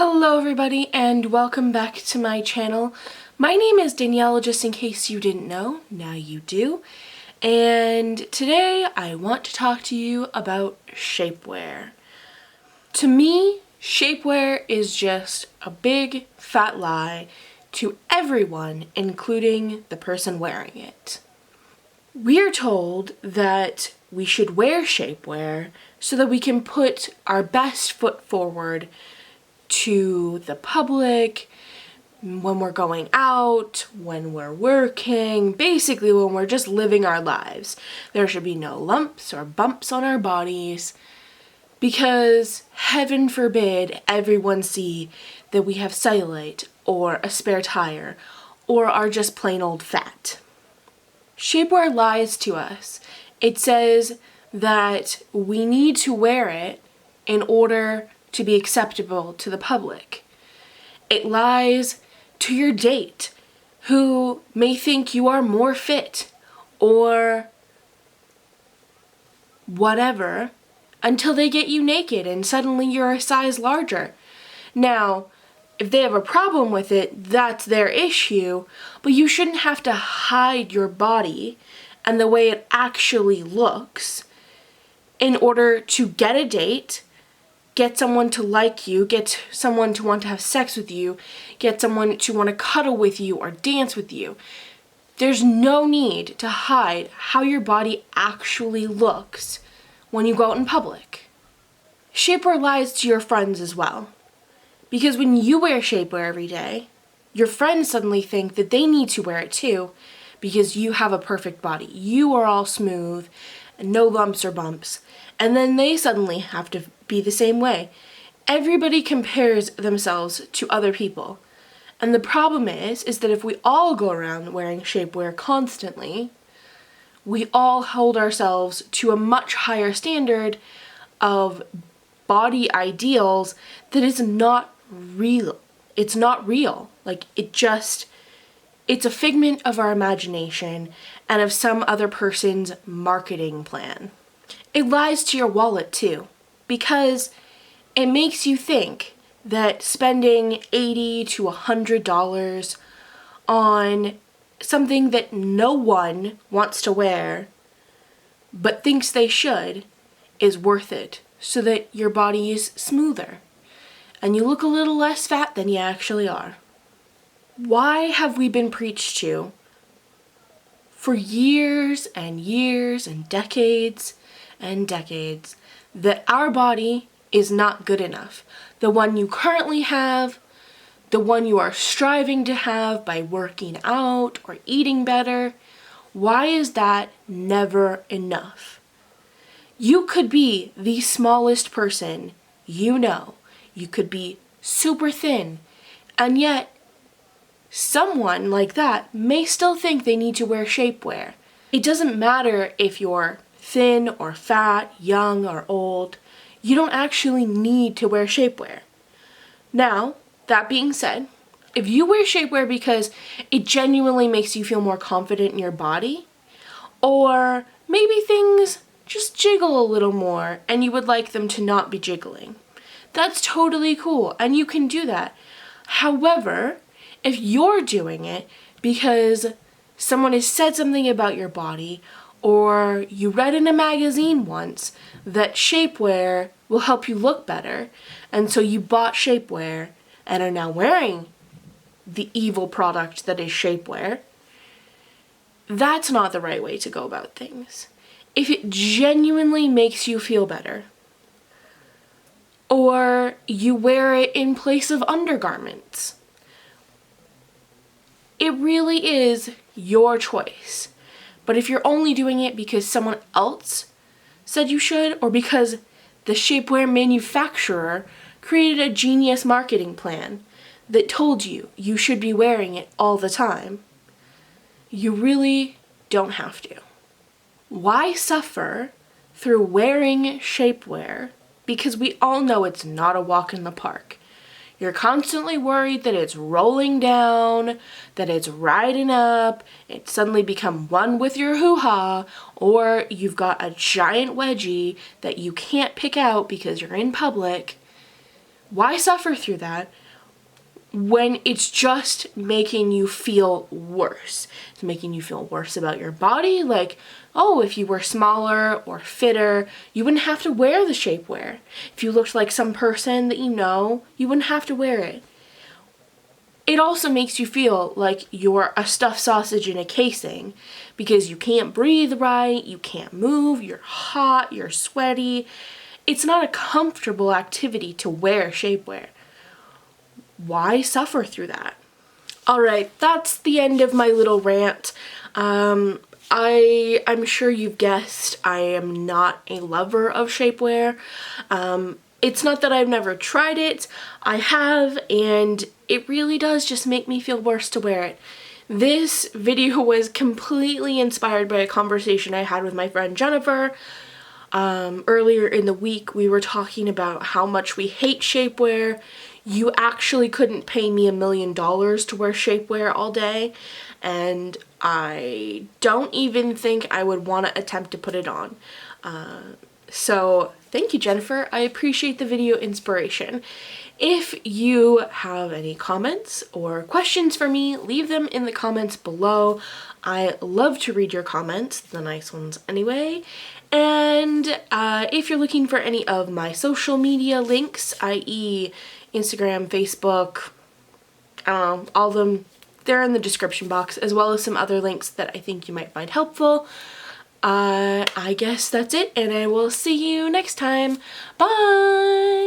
Hello everybody and welcome back to my channel. My name is Danielle, just in case you didn't know, now you do. And today I want to talk to you about shapewear. To me, shapewear is just a big fat lie to everyone, including the person wearing it. We're told that we should wear shapewear so that we can put our best foot forward to the public, when we're going out, when we're working, basically when we're just living our lives. There should be no lumps or bumps on our bodies because, heaven forbid, everyone see that we have cellulite or a spare tire or are just plain old fat. Shapewear lies to us. It says that we need to wear it in order to be acceptable to the public. It lies to your date, who may think you are more fit or whatever, until they get you naked and suddenly you're a size larger. Now, if they have a problem with it, that's their issue, but you shouldn't have to hide your body and the way it actually looks in order to get a date, get someone to like you, get someone to want to have sex with you, get someone to want to cuddle with you or dance with you. There's no need to hide how your body actually looks when you go out in public. Shapewear lies to your friends as well. Because when you wear shapewear every day, your friends suddenly think that they need to wear it too because you have a perfect body. You are all smooth and no lumps or bumps. And then they suddenly have to be the same way. Everybody compares themselves to other people. And the problem is that if we all go around wearing shapewear constantly, we all hold ourselves to a much higher standard of body ideals that is not real. It's not real. It's a figment of our imagination and of some other person's marketing plan. It lies to your wallet too, because it makes you think that spending $80 to $100 on something that no one wants to wear but thinks they should is worth it, so that your body is smoother and you look a little less fat than you actually are. Why have we been preached to for years and years and decades that our body is not good enough? The one you currently have, the one you are striving to have by working out or eating better, why is that never enough? You could be the smallest person you know. You could be super thin, and yet someone like that may still think they need to wear shapewear. It doesn't matter if you're thin or fat, young or old. You don't actually need to wear shapewear. Now, that being said, if you wear shapewear because it genuinely makes you feel more confident in your body, or maybe things just jiggle a little more and you would like them to not be jiggling, that's totally cool and you can do that. However, if you're doing it because someone has said something about your body, or you read in a magazine once that shapewear will help you look better, and so you bought shapewear and are now wearing the evil product that is shapewear, that's not the right way to go about things. If it genuinely makes you feel better, or you wear it in place of undergarments, it really is your choice. But if you're only doing it because someone else said you should, or because the shapewear manufacturer created a genius marketing plan that told you you should be wearing it all the time, you really don't have to. Why suffer through wearing shapewear? Because we all know it's not a walk in the park. You're constantly worried that it's rolling down, that it's riding up, it's suddenly become one with your hoo-ha, or you've got a giant wedgie that you can't pick out because you're in public. Why suffer through that when it's just making you feel worse? It's making you feel worse about your body. Like, oh, if you were smaller or fitter, you wouldn't have to wear the shapewear. If you looked like some person that you know, you wouldn't have to wear it. It also makes you feel like you're a stuffed sausage in a casing because you can't breathe right, you can't move, you're hot, you're sweaty. It's not a comfortable activity to wear shapewear. Why suffer through that? All right, that's the end of my little rant. I'm sure you've guessed I am not a lover of shapewear. It's not that I've never tried it. I have, and it really does just make me feel worse to wear it. This video was completely inspired by a conversation I had with my friend Jennifer. Earlier in the week, we were talking about how much we hate shapewear. You actually couldn't pay me $1 million to wear shapewear all day, and I don't even think I would want to attempt to put it on. So thank you, Jennifer. I appreciate the video inspiration. If you have any comments or questions for me, leave them in the comments below. I love to read your comments, the nice ones anyway. And if you're looking for any of my social media links, i.e. Instagram, Facebook, I don't know, all of them, they're in the description box, as well as some other links that I think you might find helpful. I guess that's it, and I will see you next time. Bye!